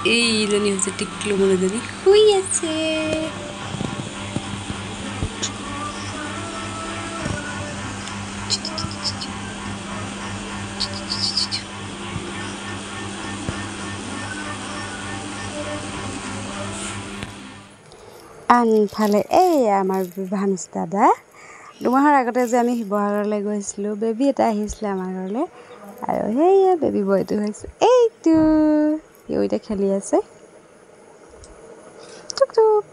এইজনী হৈছে টিকলু মনুজনী শুই আছে আনফালে এই আমাৰ ভানুচ দাদা দুমাহৰ আগতে যে আমি শিৱসাগৰলৈ গৈছিলোঁ বেবী এটা আহিছিলে আমাৰ ঘৰলৈ আৰু সেয়া বেবী বয়টো হৈছে এইটো সিও এতিয়া খেলি আছে টুক টুক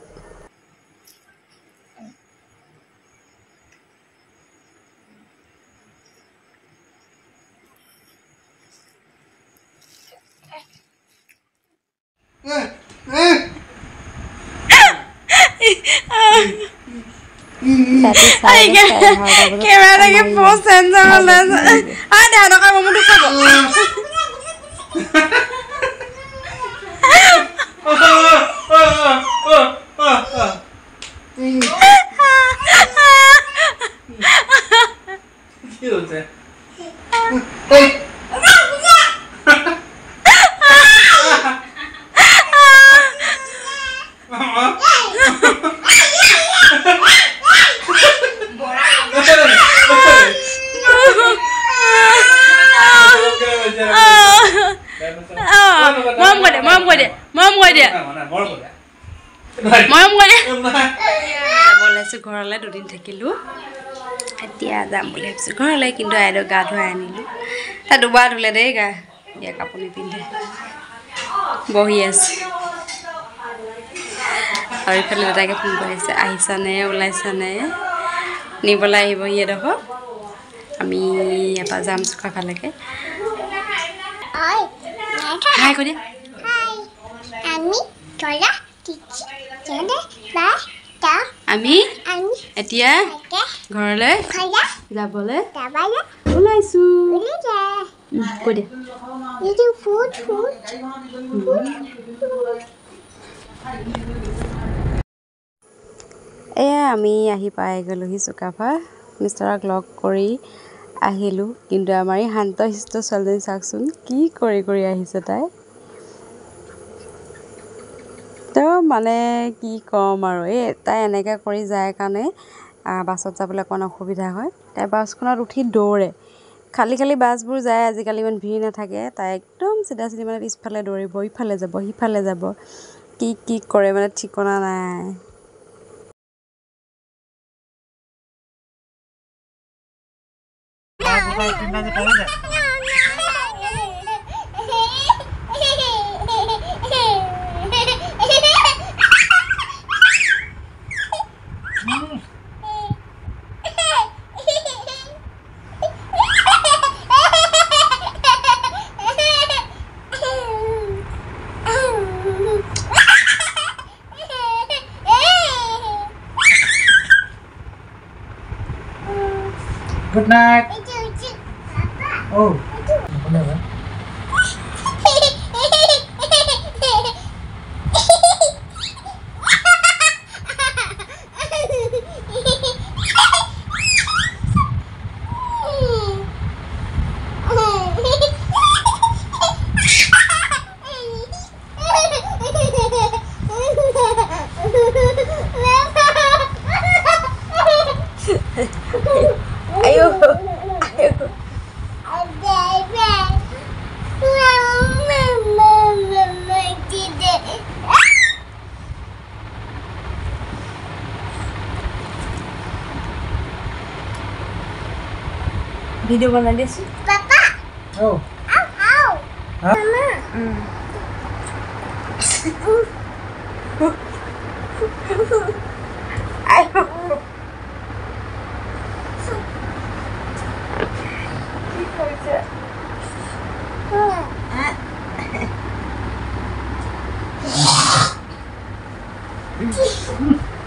Camera lagi posen sama Lasa. Ada anak kamu tuh kok. ঘৰলৈ দুদিন থাকিলোঁ এতিয়া যাম বুলি ভাবিছোঁ ঘৰলৈ কিন্তু আইদেউ গা ধুৱাই আনিলোঁ তাত দুবাৰ ধুলে দেই গা এতিয়া কাপোৰ নিপিন্ধে বহি আছে আৰু ইফালে দেউতাকে ফোন কৰিছে আহিছানে ওলাইছানে নিবলৈ আহিবহি এডোখৰ আমি ইয়াৰ পৰা যাম চুকাফালৈকে হাই কৈ দিয়া আমি এতিয়া ঘৰলৈ যাবলৈ ওলাইছোঁ কৈ দিয়া এয়া আমি আহি পাই গ'লোহি চুকাফা মিষ্টাৰক লগ কৰি আহিলোঁ কিন্তু আমাৰ এই শান্ত শিষ্ট ছোৱালীজনী চাওকচোন কি কৰি আহিছে তাই তো মানে কি ক'ম আৰু এই তাই এনেকৈ কৰি যায় কাৰণে বাছত যাবলৈ অকণ অসুবিধা হয় তাই বাছখনত উঠি দৌৰে খালী বাছবোৰ যায় আজিকালি ইমান ভিৰ নাথাকে তাই একদম চিধা মানে পিছফালে দৌৰিব ইফালে যাব সিফালে যাব কি কৰে মানে ঠিকনা নাই Good night. Oh. Video bana desi. Papa. Oh. Ow. Huh? Mama. Ayo. Mama.